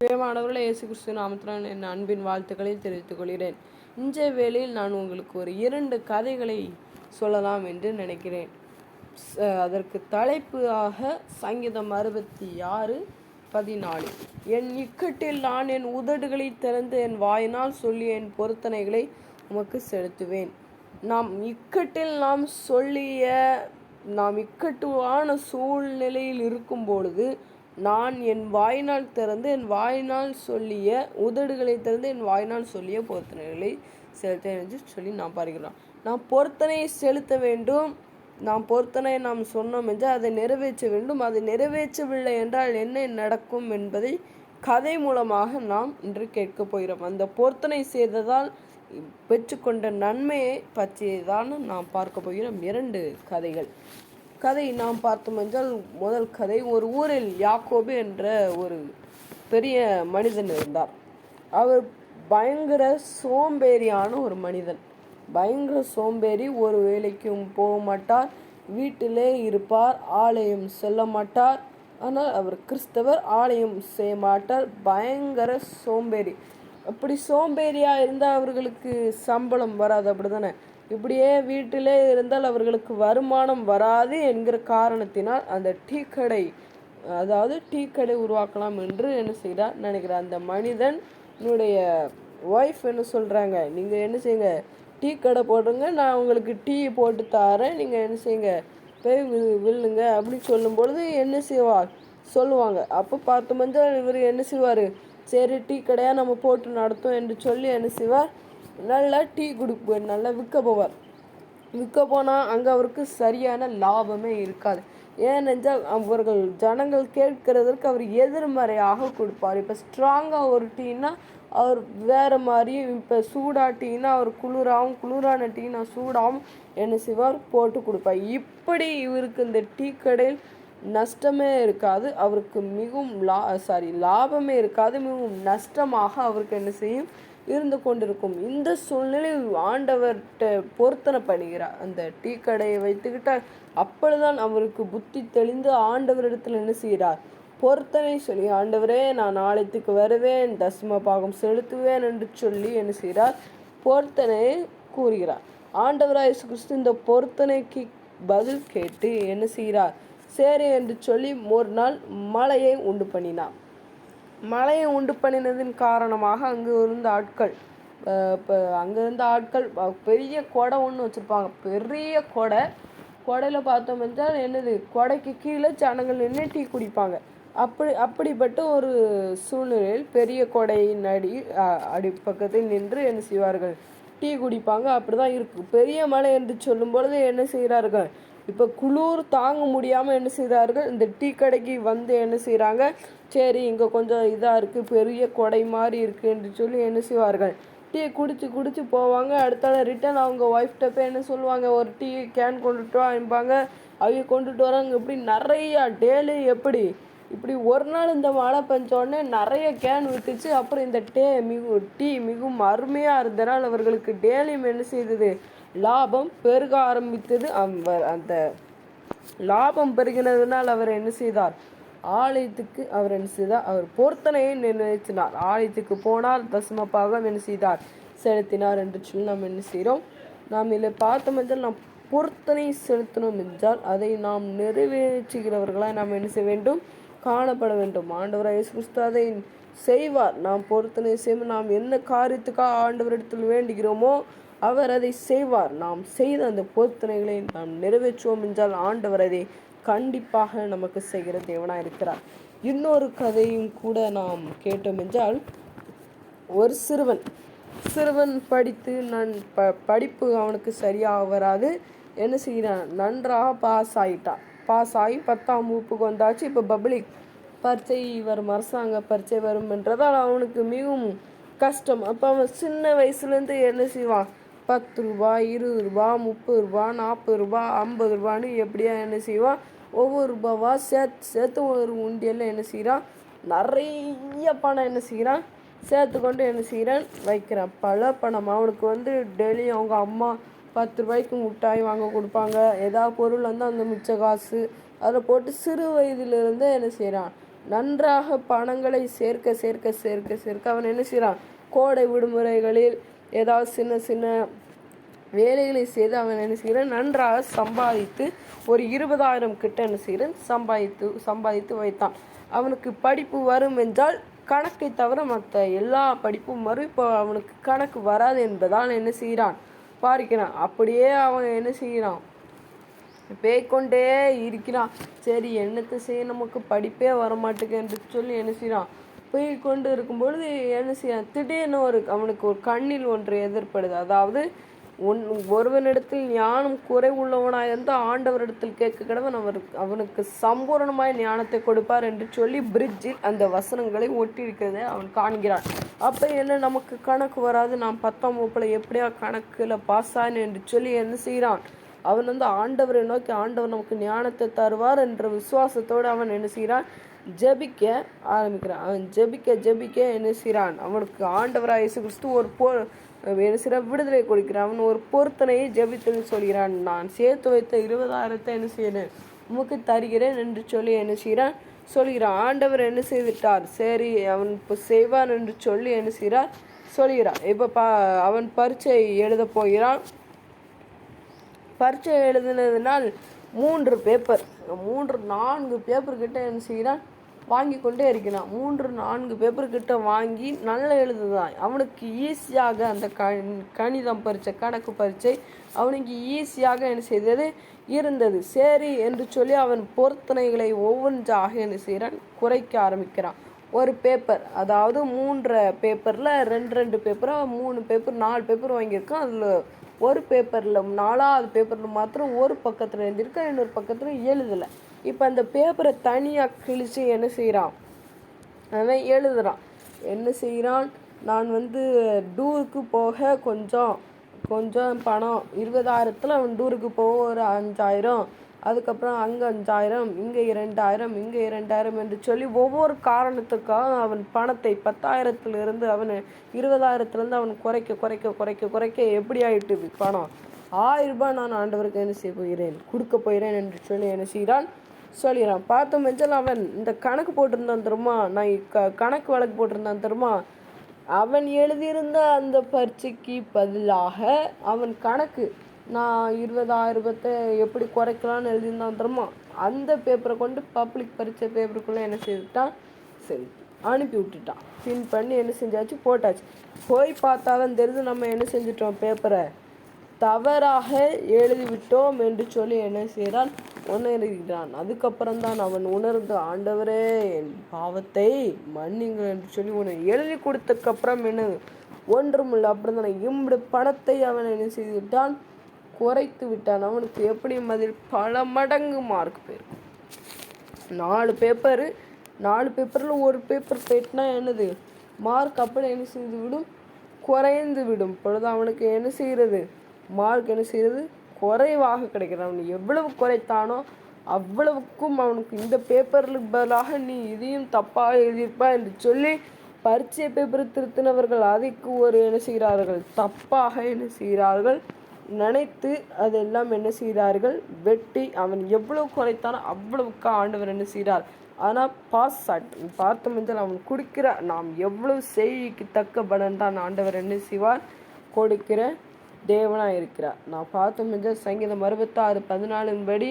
பிரியமானவர்களே, இயேசு கிறிஸ்து நாமத்தினால் என் அன்பின் வாழ்த்துக்களை தெரிவித்துக் கொள்கிறேன். இன்றைய வேளையில் நான் உங்களுக்கு ஒரு 2 கதைகளை சொல்லலாம் என்று நினைக்கிறேன். அதற்கு தலைப்பாக சங்கீதம் 66:14. என் இக்கட்டில் நான் என் உதடுகளை திறந்து என் வாயினால் சொல்லி என் பொருத்தனைகளை உமக்கு செலுத்துவேன். நாம் இக்கட்டுவான சூழ்நிலையில் இருக்கும் பொழுது நான் என் வாயினால் திறந்து என் வாயினால் சொல்லிய உதடுகளை திறந்து என் வாயினால் சொல்லிய பொருத்தனைகளை செலுத்தேன் என்று சொல்லி நாம் பார்க்கிறோம். நாம் பொருத்தனையை செலுத்த வேண்டும். நாம் சொன்னோம் என்றால் அதை நிறைவேற்ற வேண்டும். அதை நிறைவேற்றவில்லை என்றால் என்ன நடக்கும் என்பதை கதை மூலமாக நாம் இன்று கேட்கப் போகிறோம். அந்த பொருத்தனை செய்ததால் பெற்றுக்கொண்ட நன்மையை பற்றியதான் நாம் பார்க்க போகிறோம். 2 கதை நாம் பார்த்தோம் என்றால், முதல் கதை, ஒரு ஊரில் யாக்கோபு என்ற ஒரு பெரிய மனிதன் இருந்தார். அவர் பயங்கர சோம்பேறியான ஒரு மனிதன். பயங்கர சோம்பேறி. ஒரு வேலைக்கும் போக மாட்டார், வீட்டிலே இருப்பார், ஆலயம் செல்ல மாட்டார். ஆனால் அவர் கிறிஸ்தவர், ஆலயம் செய்ய மாட்டார். பயங்கர சோம்பேறி. அப்படி சோம்பேறியாக இருந்தால் அவர்களுக்கு சம்பளம் வராது, அப்படி தானே? இப்படியே வீட்டிலே இருந்தால் அவர்களுக்கு வருமானம் வராது என்கிற காரணத்தினால் அந்த டீ கடை உருவாக்கலாம் என்று என்ன செய்கிறார் நினைக்கிறார். அந்த மனிதனுடைய ஒய்ஃப் என்ன சொல்கிறாங்க, நீங்கள் என்ன செய்யுங்க, டீ கடை போடுங்க, நான் உங்களுக்கு டீ போட்டு தரேன், நீங்கள் என்ன செய்யுங்க, போய் வில்லுங்க அப்படின்னு சொல்லும்பொழுது என்ன சொல்லுவாங்க. அப்போ பார்த்து மஞ்சள் இவர் என்ன செய்வார், சரி டீ கடையாக நம்ம போட்டு நடத்தும் என்று சொல்லி என்ன செய்வார், நல்லா டீ நல்லா விற்க போனால் அங்கே அவருக்கு சரியான லாபமே இருக்காது. ஏனென்றால் ஜனங்கள் கேட்கிறதற்கு அவர் எதிர்மறையாக கொடுப்பார். இப்போ ஸ்ட்ராங்காக ஒரு டீனா அவர் வேறு மாதிரியும், இப்போ சூடா டீனா அவர் குளிரான டீனா சூடாகவும் என்ன செய்வார் போட்டு கொடுப்பார். இப்படி இவருக்கு இந்த டீ கடையில் நஷ்டமே இருக்காது, அவருக்கு மிகவும் லாபமே இருக்காது, மிகவும் நஷ்டமாக அவருக்கு என்ன செய்யும் இருந்து கொண்டிருக்கும். இந்த சூழ்நிலையில் ஆண்டவர்கிட்ட பொருத்தனை பண்ணுகிறார். அந்த டீ கடையை வைத்துக்கிட்டால் அப்பொழுதுதான் அவருக்கு புத்தி தெளிந்து ஆண்டவரிடத்தில் என்ன செய்கிறார், பொருத்தனை சொல்லி, ஆண்டவரே நான் ஆலயத்துக்கு வருவேன், தசம பாகம் செலுத்துவேன் என்று சொல்லி என்ன செய்கிறார், பொருத்தனையை கூறுகிறார். ஆண்டவராய் இயேசு கிறிஸ்து இந்த பொருத்தனைக்கு பதில் கேட்டு என்ன செய்கிறார், சரி என்று சொல்லி ஒரு நாள் மழையை உண்டு பண்ணினார். மழையை உண்டு பண்ணினதின் காரணமாக அங்கே இருந்த ஆட்கள் பெரிய கொடை ஒன்று வச்சுருப்பாங்க. பெரிய கொடையில் பார்த்தோம் என்றால் என்னது, கொடைக்கு கீழே ஜனங்கள் நின்று டீ குடிப்பாங்க. அப்படிப்பட்ட ஒரு சூழ்நிலையில் பெரிய கொடையின் அடி பக்கத்தில் நின்று என்ன செய்வார்கள், டீ குடிப்பாங்க. அப்படி தான் இருக்குது. பெரிய மழை என்று சொல்லும் பொழுது என்ன செய்கிறார்கள், இப்போ குளிர் தாங்க முடியாமல் என்ன செய்கிறார்கள், இந்த டீ கடைக்கு வந்து என்ன செய்கிறாங்க, சரி இங்கே கொஞ்சம் இதாக இருக்குது, பெரிய கொடை மாதிரி இருக்குது என்று சொல்லி என்ன செய்வார்கள், டீ குடிச்சு போவாங்க. அடுத்தால ரிட்டன் அவங்க ஒய்ஃப்கிட்ட போய் என்ன சொல்லுவாங்க, ஒரு டீ கேன் கொண்டுட்டு வாங்கிப்பாங்க. அவங்க கொண்டுட்டு வராங்க. இப்படி நிறையா டெய்லி இப்படி ஒரு நாள் இந்த மழை பெஞ்சோடனே நிறைய கேன் விட்டுச்சு. அப்புறம் இந்த டீ மிகவும் அருமையாக இருந்தனால் அவர்களுக்கு டெய்லியும் என்ன செய்தது, லாபம் பெருக ஆரம்பித்தது. அந்த லாபம் பெருகினதுனால் அவர் என்ன செய்தார், ஆலயத்துக்கு அவர் பொருத்தனையை நினைச்சினார். ஆலயத்துக்கு போனால் தசம பாகம் என்ன செய்தார், செலுத்தினார் என்று சொல்லி நாம் என்ன செய்கிறோம். நாம் இதில் பார்த்தோம் என்றால், நாம் பொருத்தனை செலுத்தணும் என்றால் அதை நாம் நிறைவேற்றுகிறவர்களாக நாம் என்ன செய்ய வேண்டும், காணப்பட வேண்டும். ஆண்டவராய் இயேசு கிறிஸ்து அதை செய்வார். நாம் பொருத்தனை செய்வோம். நாம் என்ன காரியத்துக்காக ஆண்டவரிடத்தில் வேண்டுகிறோமோ அவர் அதை செய்வார். நாம் செய்த அந்த பொருத்தனைகளை நாம் நிறைவேற்றுவோம் என்றால் ஆண்டவர் அதை கண்டிப்பாக நமக்கு செய்கிற தேவனாக இருக்கிறார். இன்னொரு கதையும் கூட நாம் கேட்டோம் என்றால், ஒரு சிறுவன் படித்து படிப்பு அவனுக்கு சரியாக வராது. என்ன செய்கிறான், நன்றாக பாஸ் ஆகி 10ஆம் வகுப்புக்கு வந்தாச்சு. இப்போ பப்ளிக் பரீட்சை வரும், அரசாங்க பரீட்சை வரும் என்றதால் அவனுக்கு மிகவும் கஷ்டம். அப்போ அவன் சின்ன வயசுலேருந்து என்ன செய்வான், 10 ரூபாய், 20 ரூபா, 30 ரூபா, 40 ரூபா, 50 ரூபான்னு எப்படியா என்ன செய்வான், ஒவ்வொரு ரூபாவா சேர்த்து ஒரு உண்டியலில் என்ன செய்கிறான், நிறைய பணம் என்ன செய்கிறான் சேர்த்து கொண்டு என்ன செய்கிறான் வைக்கிறான். பல பணம். அவனுக்கு டெய்லி அவங்க அம்மா 10 ரூபாய்க்கு மிட்டாய் வாங்க கொடுப்பாங்க. ஏதாவது பொருள் அந்த மிச்ச காசு அதில் போட்டு சிறு வயதிலிருந்தே என்ன செய்கிறான், நன்றாக பணங்களை சேர்க்க சேர்க்க சேர்க்க சேர்க்க அவன் என்ன செய்கிறான், கோடை விடுமுறைகளில் ஏதாவது சின்ன சின்ன வேலைகளை செய்து அவன் என்ன செய்கிறான், நன்றாக சம்பாதித்து ஒரு 20,000 கிட்ட என்ன செய்கிறான், சம்பாதித்து வைத்தான். அவனுக்கு படிப்பு வரும் என்றால் கணக்கை தவிர மற்ற எல்லா படிப்பும் வரும். இப்போ அவனுக்கு கணக்கு வராது என்பதால் என்ன செய்கிறான், பார்க்கிறான். அப்படியே அவன் என்ன செய்கிறான், பேய்கொண்டே இருக்கிறான். சரி என்னத்தை செய்ய, நமக்கு படிப்பே வரமாட்டேங்க என்று சொல்லி என்ன செய்கிறான், போய்கொண்டு இருக்கும்பொழுது என்ன செய்யறான், திடீர்னு அவனுக்கு ஒரு கண்ணில் ஒன்று எதிர்ப்படுது. அதாவது ஒருவனிடத்தில் ஞானம் குறைவுள்ளவனாக இருந்தால் ஆண்டவரிடத்தில் கேட்க கிடவன் அவனுக்கு சம்பூர்ணமாய் ஞானத்தை கொடுப்பார் என்று சொல்லி பிரிட்ஜில் அந்த வசனங்களை ஒட்டியிருக்கிறத அவன் காண்கிறான். அப்போ என்ன, நமக்கு கணக்கு வராது, நான் 10ஆம் வகுப்பில் எப்படியா கணக்கில் பாஸ் ஆனேன் என்று சொல்லி என்ன செய்கிறான், அவன் ஆண்டவரை நோக்கி ஆண்டவர் நமக்கு ஞானத்தை தருவார் என்ற விசுவாசத்தோடு அவன் என்ன செய்கிறான், ஜெபிக்க ஆரம்பிக்கிறான். அவன் ஜெபிக்க என்ன செய்கிறான், அவனுக்கு ஆண்டவராக இயேசு கிறிஸ்து ஒரு என்ன செய்கிறான், விடுதலை கொடுக்கிறான். அவன் ஒரு பொருத்தனையை ஜெபித்து சொல்கிறான், நான் சேர்த்து வைத்த 20,000 என்ன செய்கிறேன், உமக்கு தருகிறேன் என்று சொல்லி என்ன செய்கிறான், சொல்கிறான். ஆண்டவர் என்ன செய்துட்டார், சரி அவன் இப்போ செய்வான் என்று சொல்லி என்ன செய்கிறார், சொல்கிறான். இப்போ அவன் பரீட்சை எழுத போகிறான். பரீட்சை எழுதினதுனால் 3 பேப்பர் 4 பேப்பர் கிட்ட என்ன செய்கிறான், வாங்கி கொண்டே இருக்கிறான். 3-4 பேப்பர் கிட்ட வாங்கி நல்லா எழுதுதான். அவனுக்கு ஈஸியாக அந்த கணிதம் பரீட்சை, கணக்கு பரீட்சை அவனுக்கு ஈஸியாக என்ன செய்தது இருந்தது. சரி என்று சொல்லி அவன் பொருத்தனைகளை ஒவ்வொன்றாக என்ன செய்கிறான், குறைக்க ஆரம்பிக்கிறான். ஒரு பேப்பர், அதாவது 3 பேப்பரில் 2 பேப்பரை 3 பேப்பர் 4 பேப்பர் வாங்கியிருக்கான். அதில் ஒரு பேப்பரில் 4ஆவது பேப்பரில் மாத்திரம் ஒரு பக்கத்தில் எழுதியிருக்கான், இன்னொரு பக்கத்தில் எழுதலை. இப்போ அந்த பேப்பரை தனியாக கிழிச்சு என்ன செய்கிறான், அவன் எழுதுகிறான். என்ன செய்கிறான், நான் டூருக்கு போக கொஞ்சம் பணம் 20,000 அவன் டூருக்கு போக ஒரு 5,000, அதுக்கப்புறம் அங்கே 5,000, இங்கே 2,000, இங்கே 2,000 என்று சொல்லி ஒவ்வொரு காரணத்துக்காக அவன் பணத்தை 10,000 அவன் 20,000 அவன் குறைக்க எப்படி ஆயிட்டுது பணம், 1,000 ரூபாய் நான் ஆண்டவருக்கு என்ன செய்ய போகிறேன், கொடுக்க போகிறேன் என்று சொல்லி என்ன செய்கிறான், சொல்லிடுறான். பார்த்தோம் என்றால் அவன் இந்த கணக்கு போட்டிருந்தான் தெரியுமா, நான் கணக்கு வழக்கு போட்டிருந்தான் தெரியுமா, அவன் எழுதியிருந்த அந்த பரீட்சைக்கு பதிலாக அவன் கணக்கு நான் 20,000 எப்படி குறைக்கலான்னு எழுதியிருந்தான் தெரியுமா, அந்த பேப்பரை கொண்டு பப்ளிக் பரீட்சை பேப்பருக்குள்ளே என்ன செய்துட்டான், சரி அனுப்பி விட்டுட்டான். பின் பண்ணி என்ன செஞ்சாச்சு, போட்டாச்சு. போய் பார்த்தாதான் தெரிஞ்சு நம்ம என்ன செஞ்சிட்டோம், பேப்பரை தவறாக எழுதிவிட்டோம் என்று சொல்லி என்ன செய்கிறான், உணர்கிறான். அதுக்கப்புறம்தான் அவன் உணர்ந்து, ஆண்டவரே என் பாவத்தை மன்னிங்க என்று சொல்லி எழுதி கொடுத்ததுக்கப்புறம் என்ன ஒன்றுமில்லை. அப்புறம் தானே இம்படி பணத்தை அவன் என்ன செய்து விட்டான், குறைத்து விட்டான். அவனுக்கு எப்படியும் அதில் பல மடங்கு மார்க் போயிருக்கும். 4 பேப்பரில் ஒரு பேப்பர் போயிட்டுனா என்னது மார்க் அப்படி என்ன செய்து விடும், குறைந்து விடும். பொழுது அவனுக்கு என்ன செய்கிறது, மார்க் என்ன செய்கிறது, குறைவாக கிடைக்கிறது. அவன் எவ்வளவு குறைத்தானோ அவ்வளவுக்கும் அவனுக்கு இந்த பேப்பருக்கு பதிலாக நீ இதையும் தப்பாக எழுதியிருப்பா என்று சொல்லி பரீட்சை பேப்பர் திருத்தினவர்கள் அதுக்கு ஒரு என்ன செய்கிறார்கள், தப்பாக என்ன செய்கிறார்கள் நினைத்து அதெல்லாம் என்ன செய்கிறார்கள், வெட்டி அவன் எவ்வளவு குறைத்தானோ அவ்வளவுக்கு ஆண்டவர் என்ன செய்கிறார். ஆனால் பாஸ் பார்த்தோம் என்றால் அவன் கொடுக்கிற நாம் எவ்வளவு செய்திக்கு தக்க பலன் தான் ஆண்டவர் என்ன செய்வார், கொடுக்கிற தேவனாக இருக்கிறார். நான் பார்த்தோம் என்றால் சங்கீதம் 66:14 படி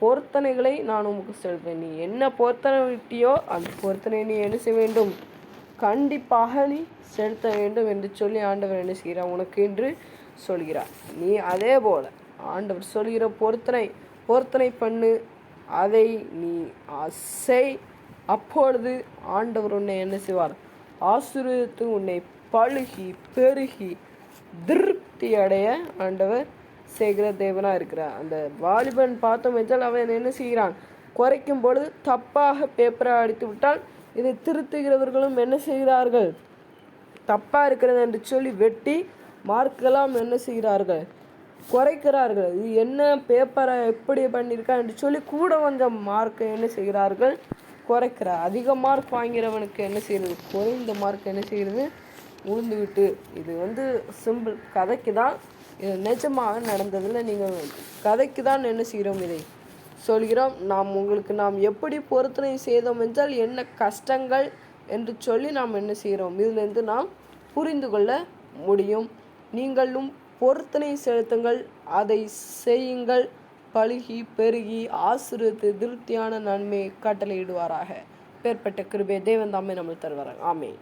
பொருத்தனைகளை நான் உமக்கு சொல்வேன், நீ என்ன பொருத்தனை விட்டியோ அந்த பொருத்தனை நீ என்ன செய்ய வேண்டும், கண்டிப்பாக நீ செலுத்த வேண்டும் என்று சொல்லி ஆண்டவர் என்ன செய்கிறார், உனக்கு என்று சொல்கிறார். நீ அதே போல ஆண்டவர் சொல்கிற பொருத்தனை பண்ணு, அதை நீ செய். அப்பொழுது ஆண்டவர் உன்னை என்ன செய்வார், ஆசீர்வதித்து உன்னை பழுகி பெருகி திருப்தி அடைய ஆண்டவர் செய்கிற தேவனாக இருக்கிறார். அந்த வாலிபன் பார்த்தோம் என்றால் அவன் என்ன செய்கிறான், குறைக்கும் பொழுது தப்பாக பேப்பரை அடித்து விட்டால் இதை திருத்துகிறவர்களும் என்ன செய்கிறார்கள், தப்பாக இருக்கிறது என்று சொல்லி வெட்டி மார்க்கெல்லாம் என்ன செய்கிறார்கள், குறைக்கிறார்கள். இது என்ன பேப்பரை எப்படி பண்ணியிருக்கா என்று சொல்லி கூட கொஞ்சம் மார்க்கை என்ன செய்கிறார்கள், குறைக்கிறார். அதிக மார்க் வாங்கிறவனுக்கு என்ன செய்கிறது, குறைந்த மார்க் என்ன செய்கிறது, உழுந்து விட்டு. இது சிம்பிள், கதைக்கு தான், இது நிஜமாக நடந்ததில் நீங்கள் கதைக்கு தான் என்ன செய்கிறோம் இதை சொல்கிறோம். நாம் எப்படி பொருத்தனை செய்தோம் என்றால் என்ன கஷ்டங்கள் என்று சொல்லி நாம் என்ன செய்கிறோம், இதிலிருந்து நாம் புரிந்து கொள்ள முடியும். நீங்களும் பொருத்தனை செலுத்துங்கள், அதை செய்யுங்கள். பழுகி பெருகி ஆசீர்வதித்து திருப்தியான நன்மையை கட்டளையிடுவாராக. பேர்பட்ட கிருபை தேவன் தாமே நம்மளுக்கு தருவாராக. ஆமென்.